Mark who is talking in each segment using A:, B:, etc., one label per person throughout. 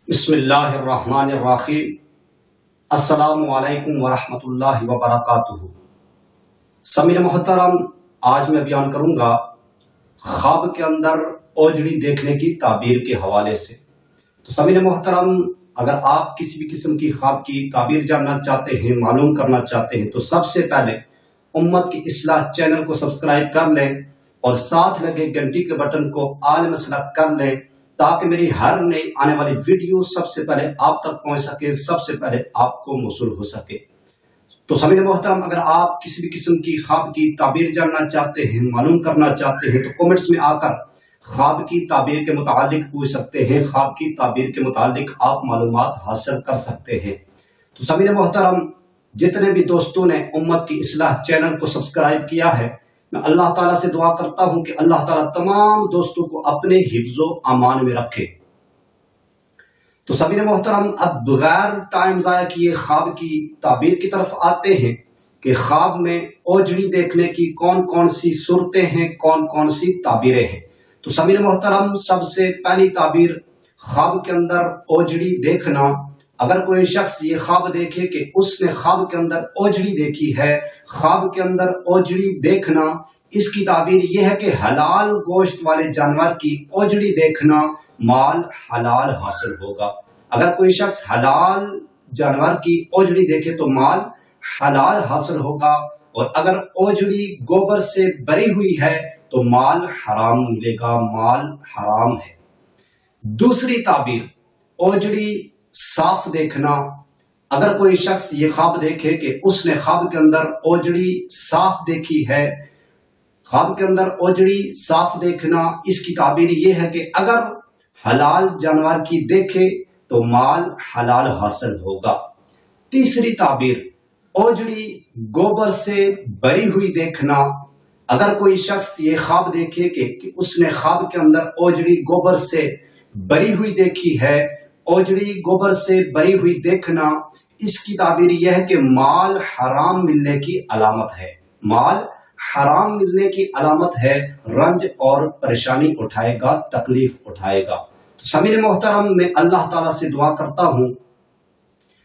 A: بسم اللہ الرحمن الرحیم۔ السلام علیکم ورحمۃ اللہ وبرکاتہ۔ سامعین محترم، آج میں بیان کروں گا خواب کے اندر اوجڑی دیکھنے کی تعبیر کے حوالے سے۔ تو سامعین محترم، اگر آپ کسی بھی قسم کی خواب کی تعبیر جاننا چاہتے ہیں، معلوم کرنا چاہتے ہیں، تو سب سے پہلے امت کی اصلاح چینل کو سبسکرائب کر لیں اور ساتھ لگے گھنٹی کے بٹن کو آل مسئلہ کر لیں تاکہ میری ہر نئی آنے والی ویڈیو سب سے پہلے آپ تک پہنچ سکے، سب سے پہلے آپ کو موصول ہو سکے۔ تو سامعین محترم، اگر آپ کسی بھی قسم کی خواب کی تعبیر جاننا چاہتے ہیں، معلوم کرنا چاہتے ہیں، تو کمنٹس میں آ کر خواب کی تعبیر کے متعلق پوچھ سکتے ہیں، خواب کی تعبیر کے متعلق آپ معلومات حاصل کر سکتے ہیں۔ تو سامعین محترم، جتنے بھی دوستوں نے امت کی اصلاح چینل کو سبسکرائب کیا ہے، میں اللہ تعالیٰ سے دعا کرتا ہوں کہ اللہ تعالیٰ تمام دوستوں کو اپنے حفظ و امان میں رکھے۔ تو سامعین محترم، اب بغیر ٹائم ضائع کیے خواب کی تعبیر کی طرف آتے ہیں کہ خواب میں اوجڑی دیکھنے کی کون کون سی صورتیں ہیں، کون کون سی تعبیریں ہیں۔ تو سامعین محترم، سب سے پہلی تعبیر خواب کے اندر اوجڑی دیکھنا۔ اگر کوئی شخص یہ خواب دیکھے کہ اس نے خواب کے اندر اوجڑی دیکھی ہے، خواب کے اندر اوجڑی دیکھنا، اس کی تعبیر یہ ہے کہ حلال گوشت والے جانور کی اوجڑی دیکھنا، مال حلال حاصل ہوگا۔ اگر کوئی شخص حلال جانور کی اوجڑی دیکھے تو مال حلال حاصل ہوگا، اور اگر اوجڑی گوبر سے بری ہوئی ہے تو مال حرام ملے گا، مال حرام ہے۔ دوسری تعبیر اوجڑی صاف دیکھنا۔ اگر کوئی شخص یہ خواب دیکھے کہ اس نے خواب کے اندر اوجڑی صاف دیکھی ہے، خواب کے اندر اوجڑی صاف دیکھنا، اس کی تعبیر یہ ہے کہ اگر حلال جانور کی دیکھے تو مال حلال حاصل ہوگا۔ تیسری تعبیر اوجڑی گوبر سے بری ہوئی دیکھنا۔ اگر کوئی شخص یہ خواب دیکھے کہ اس نے خواب کے اندر اوجڑی گوبر سے بری ہوئی دیکھی ہے، اوجڑی گوبر سے بری ہوئی دیکھنا، اس کی تعبیر یہ ہے کہ مال حرام ملنے کی علامت ہے، مال حرام ملنے کی علامت ہے، رنج اور پریشانی اٹھائے گا، تکلیف اٹھائے گا۔ تو سامعین محترم، میں اللہ تعالیٰ سے دعا کرتا ہوں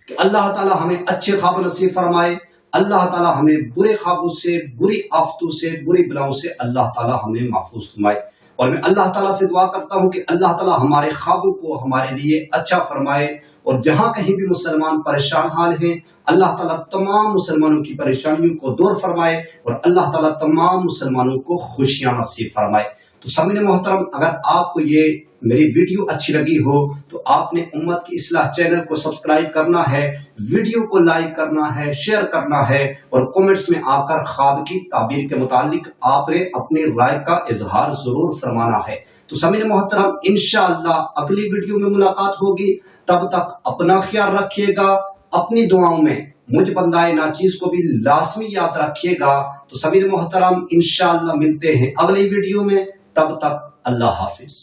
A: کہ اللہ تعالیٰ ہمیں اچھے خواب نصیب فرمائے، اللہ تعالیٰ ہمیں برے خوابوں سے، بری آفتوں سے، بری بلاؤں سے اللہ تعالیٰ ہمیں محفوظ فرمائے۔ اور میں اللہ تعالیٰ سے دعا کرتا ہوں کہ اللہ تعالیٰ ہمارے خوابوں کو ہمارے لیے اچھا فرمائے، اور جہاں کہیں بھی مسلمان پریشان حال ہیں، اللہ تعالیٰ تمام مسلمانوں کی پریشانیوں کو دور فرمائے، اور اللہ تعالیٰ تمام مسلمانوں کو خوشیاں نصیب فرمائے۔ تو سامعین محترم، اگر آپ کو یہ میری ویڈیو اچھی لگی ہو تو آپ نے امت کی اصلاح چینل کو سبسکرائب کرنا ہے، ویڈیو کو لائک کرنا ہے، شیئر کرنا ہے، اور کومنٹس میں آ کر خواب کی تعبیر کے متعلق آپ نے اپنی رائے کا اظہار ضرور فرمانا ہے۔ تو سامعین محترم، انشاءاللہ اگلی ویڈیو میں ملاقات ہوگی، تب تک اپنا خیال رکھیے گا، اپنی دعاؤں میں مجھ بندہ ناچیز کو بھی لازمی یاد رکھیے گا۔ تو سامعین محترم، انشاءاللہ ملتے ہیں اگلی ویڈیو میں، تب تک اللہ حافظ۔